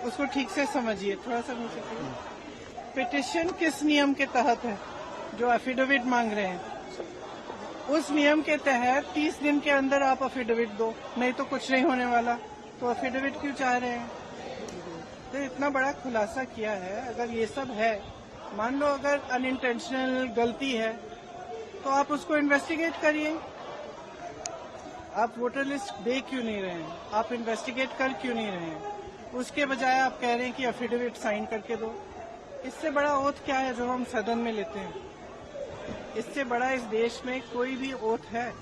उसको ठीक से समझिए, थोड़ा सा नीचे करिए। पिटिशन किस नियम के तहत है जो एफिडेविट मांग रहे हैं? उस नियम के तहत 30 दिन के अंदर आप एफिडेविट दो, नहीं तो कुछ नहीं होने वाला। तो एफिडेविट क्यों चाह रहे हैं? तो इतना बड़ा खुलासा किया है। अगर ये सब है, मान लो अगर अनइंटेंशनल गलती है तो आप उसको इन्वेस्टिगेट करिए। आप वोटर लिस्ट दे क्यों नहीं रहे हैं? आप इन्वेस्टिगेट कर क्यों नहीं रहे हैं? उसके बजाय आप कह रहे हैं कि एफिडेविट साइन करके दो। इससे बड़ा ओथ क्या है जो हम सदन में लेते हैं? इससे बड़ा इस देश में कोई भी ओथ है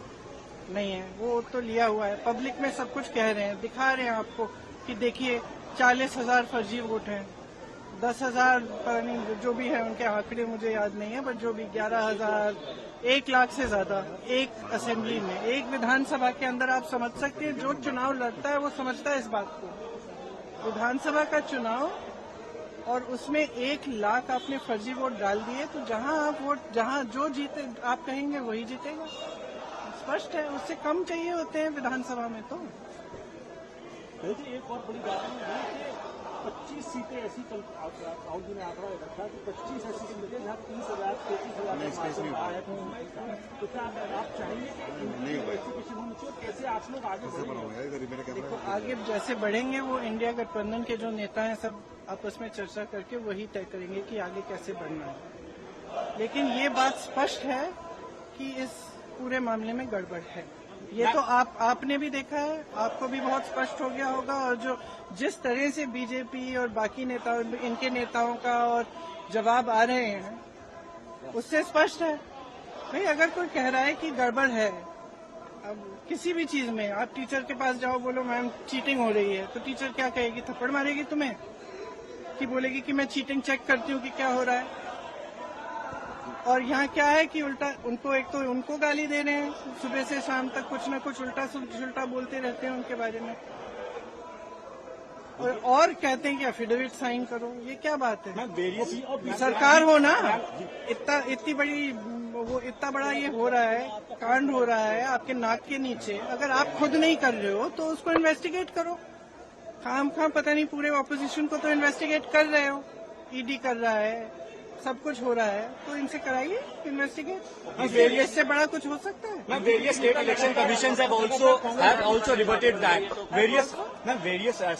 नहीं है। वो ओथ तो लिया हुआ है, पब्लिक में सब कुछ कह रहे हैं, दिखा रहे हैं आपको कि देखिए 40,000 फर्जी वोट हैं, 10,000 पता नहीं जो भी है, उनके आंकड़े मुझे याद नहीं है, बट जो भी 11,000, 1 लाख से ज्यादा एक असेंबली में, एक विधानसभा के अंदर। आप समझ सकते हैं जो चुनाव लड़ता है वो समझता है इस बात को। विधानसभा का चुनाव और उसमें 1 लाख आपने फर्जी वोट डाल दिए, तो जहां आप वोट, जहां जो जीते आप कहेंगे वही जीतेगा। स्पष्ट है, उससे कम चाहिए होते हैं विधानसभा में। तो एक और बड़ी बात है कि 25 सीटें ऐसी राहुल जी ने आंकड़ा रखा कि 25 ऐसी सीटें मिले जहाँ 30,000 33,000 तो क्या आप चाहेंगे कि कैसे आप लोग आगे देखो, आगे जैसे बढ़ेंगे वो इंडिया गठबंधन के जो नेता हैं सब आपस में चर्चा करके वही तय करेंगे कि आगे कैसे बढ़ना है। लेकिन ये बात स्पष्ट है कि इस पूरे मामले में गड़बड़ है। ये तो आपने भी देखा है, आपको भी बहुत स्पष्ट हो गया होगा। और जो जिस तरह से बीजेपी और बाकी नेताओं, इनके नेताओं का और जवाब आ रहे हैं, उससे स्पष्ट है। भाई अगर कोई कह रहा है कि गड़बड़ है, अब किसी भी चीज में, आप टीचर के पास जाओ, बोलो मैम चीटिंग हो रही है, तो टीचर क्या कहेगी? थप्पड़ मारेगी तुम्हें कि बोलेगी कि मैं चीटिंग चेक करती हूँ कि क्या हो रहा है। और यहाँ क्या है कि उल्टा उनको, एक तो उनको गाली दे रहे हैं, सुबह से शाम तक कुछ न कुछ उल्टा सुल्टा बोलते रहते हैं उनके बारे में, और कहते हैं कि एफिडेविट साइन करो। ये क्या बात है? सरकार हो ना, इतनी बड़ी, वो इतना बड़ा ये हो रहा है, कांड हो रहा है आपके नाक के नीचे। अगर आप खुद नहीं कर रहे हो तो उसको इन्वेस्टिगेट करो। खाम पता नहीं पूरे ऑपोजिशन को तो इन्वेस्टिगेट कर रहे हो, ईडी कर रहा है, सब कुछ हो रहा है, तो इनसे कराइए इन्वेस्टिगेट। इससे बड़ा कुछ हो सकता है? Various state election commissions have also reverted back. Various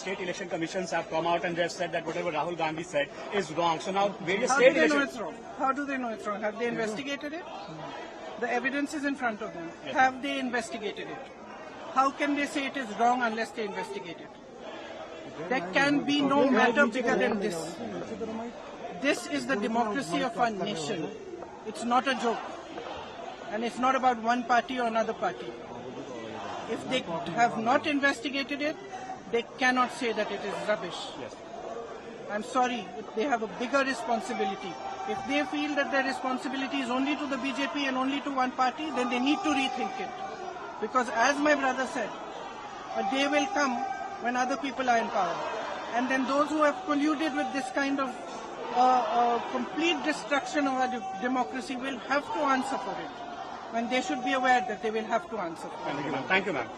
state election commissions have come out and they have said that whatever Rahul Gandhi said is wrong. So now various How state do they know elections. it's wrong? How do they know it's wrong? Have they investigated it? The evidence is in front of them. Have they investigated it? How can they say it is wrong unless they investigate it? There can be no matter bigger than this. This is the democracy of our nation. It's not a joke. And it's not about one party or another party. If they have not investigated it, they cannot say that it is rubbish. I'm sorry, they have a bigger responsibility. If they feel that their responsibility is only to the BJP and only to one party, then they need to rethink it. Because as my brother said, a day will come when other people are in power. And then those who have colluded with this kind of complete destruction of our democracy will have to answer for it. And they should be aware that they will have to answer for it. Thank you, ma'am.